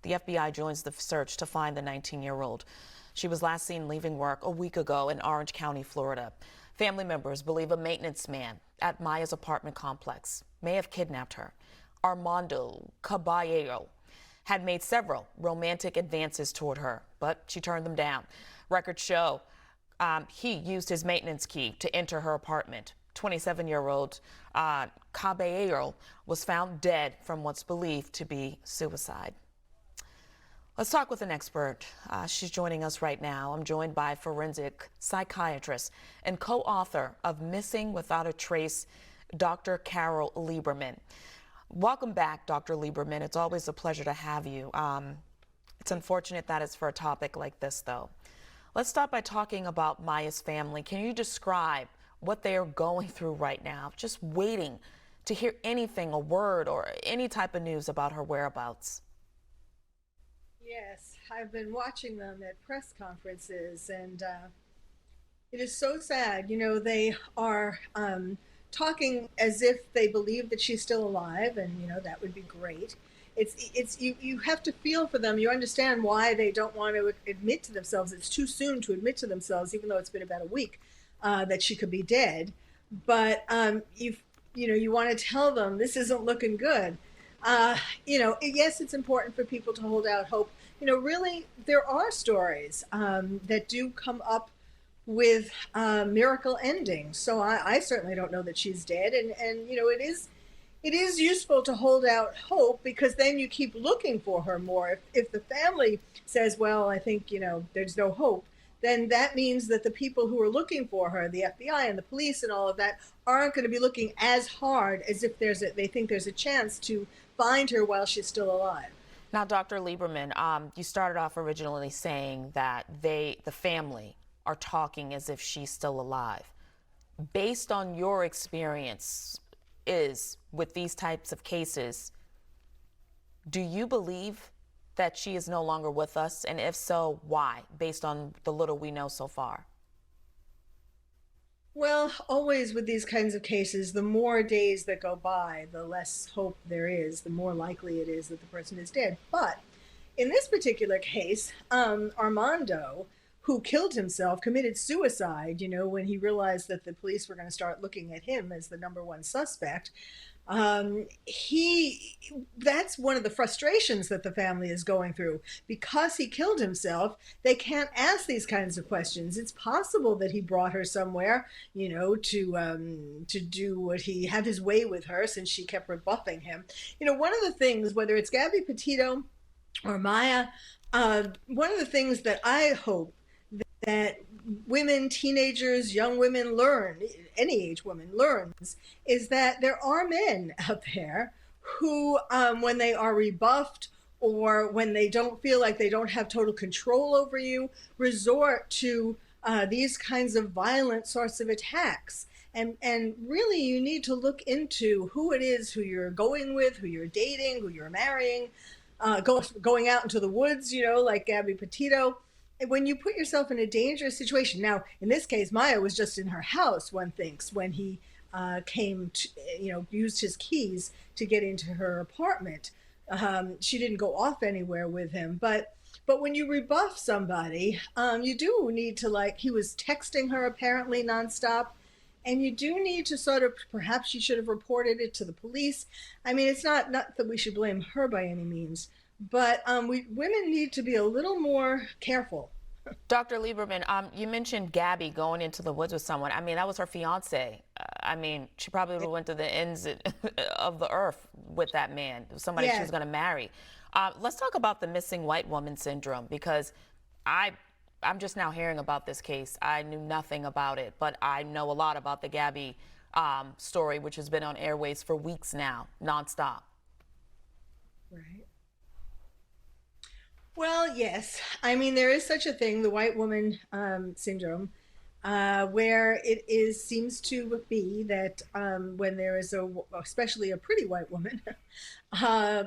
The FBI joins the search to find the 19-year-old. She was last seen leaving work a week ago in Orange County, Florida. Family members believe a maintenance man at Miya's apartment complex may have kidnapped her. Armando Caballero had made several romantic advances toward her, but she turned them down. Records show he used his maintenance key to enter her apartment. 27-year-old Caballero was found dead from what's believed to be suicide. Let's talk with an expert. She's joining us right now. I'm joined by forensic psychiatrist and co-author of Missing Without a Trace, Dr. Carole Lieberman. Welcome back, Dr. Lieberman. It's always a pleasure to have you. It's unfortunate that it's for a topic like this, though. Let's start by talking about Miya's family. Can you describe what they are going through right now, just waiting to hear anything, a word or any type of news about her whereabouts? Yes, I've been watching them at press conferences, and it is so sad. You know, they are talking as if they believe that she's still alive, and you know that would be great. You have to feel for them. You understand why they don't want to admit to themselves. It's too soon to admit to themselves, even though it's been about a week, that she could be dead. But you want to tell them this isn't looking good. Yes, it's important for people to hold out hope. You know, really, there are stories that do come up with miracle endings. So I certainly don't know that she's dead. And you know, it is useful to hold out hope, because then you keep looking for her more. If the family says, well, I think, you know, there's no hope, then that means that the people who are looking for her, the FBI and the police and all of that, aren't going to be looking as hard as if they think there's a chance to find her while she's still alive. Now, Dr. Lieberman, you started off originally saying that the family, are talking as if she's still alive. Based on your experience with these types of cases, do you believe that she is no longer with us? And if so, why, based on the little we know so far? Well, always with these kinds of cases, the more days that go by, the less hope there is, the more likely it is that the person is dead. But in this particular case, Armando, who killed himself, committed suicide, you know, when he realized that the police were going to start looking at him as the number one suspect. That's one of the frustrations that the family is going through. Because he killed himself, they can't ask these kinds of questions. It's possible that he brought her somewhere, you know, to do what he had his way with her, since she kept rebuffing him. You know, one of the things, whether it's Gabby Petito or Miya, one of the things that I hope that women, teenagers, young women learn, any age woman learns, is that there are men out there who, when they are rebuffed or when they don't feel like they don't have total control over you, resort to these kinds of violent sorts of attacks. And really, you need to look into who it is, who you're going with, who you're dating, who you're marrying, going out into the woods, you know, like Gabby Petito. When you put yourself in a dangerous situation, now in this case, Miya was just in her house, one thinks, when he came to, you know, used his keys to get into her apartment. She didn't go off anywhere with him, but when you rebuff somebody, you do need to, like, he was texting her apparently nonstop, and you do need to sort of, perhaps she should have reported it to the police. I mean, it's not that we should blame her by any means, but women need to be a little more careful. Dr. Lieberman, you mentioned Gabby going into the woods with someone. I mean, that was her fiance. I mean, she probably went to the ends of the earth with that man, somebody she was going to marry. Let's talk about the missing white woman syndrome, because I'm just now hearing about this case. I knew nothing about it, but I know a lot about the Gabby story, which has been on airways for weeks now, nonstop. Right. Well, yes. I mean, there is such a thing, the white woman syndrome, where seems to be that when there is especially a pretty white woman,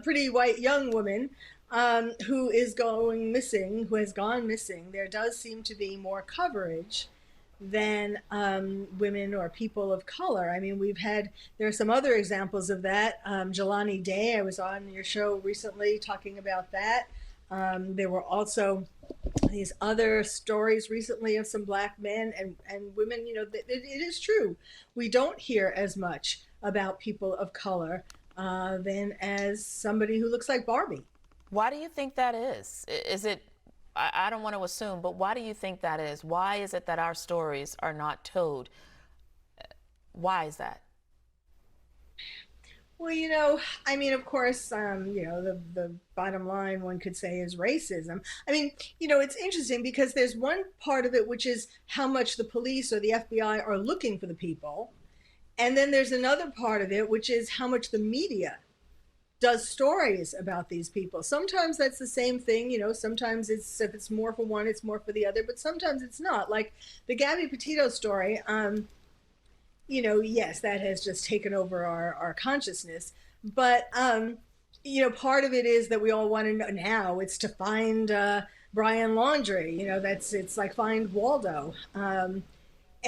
pretty white young woman who is going missing, who has gone missing, there does seem to be more coverage than women or people of color. I mean, there are some other examples of that. Jelani Day, I was on your show recently talking about that. There were also these other stories recently of some black men and women. It is true. We don't hear as much about people of color than as somebody who looks like Barbie. Why do you think that is? Is it, I don't want to assume, but why do you think that is? Why is it that our stories are not told? Why is that? Well, I mean, of course, the bottom line one could say is racism. I mean, it's interesting because there's one part of it which is how much the police or the FBI are looking for the people. And then there's another part of it which is how much the media does stories about these people. Sometimes that's the same thing, sometimes it's if it's more for one, it's more for the other, but sometimes it's not. Like the Gabby Petito story, yes, that has just taken over our consciousness. But, part of it is that we all want to know now it's to find Brian Laundrie, it's like find Waldo. And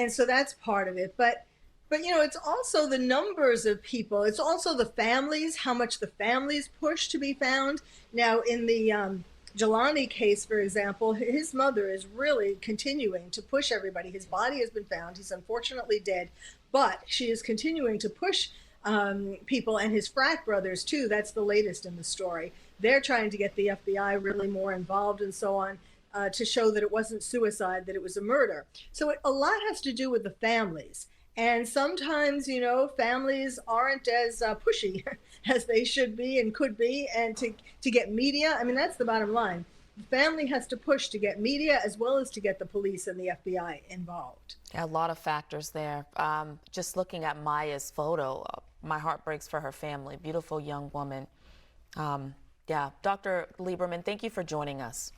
so that's part of it. But it's also the numbers of people. It's also the families, how much the families push to be found. Now, in the Jelani case, for example, his mother is really continuing to push everybody. His body has been found. He's unfortunately dead, but she is continuing to push people, and his frat brothers, too. That's the latest in the story. They're trying to get the FBI really more involved and so on. To show that it wasn't suicide, that it was a murder. So a lot has to do with the families. And sometimes, families aren't as pushy as they should be and could be. And to get media, I mean, that's the bottom line. The family has to push to get media as well as to get the police and the FBI involved. Yeah, a lot of factors there. Just looking at Maya's photo, my heart breaks for her family. Beautiful young woman. Yeah, Dr. Lieberman, thank you for joining us.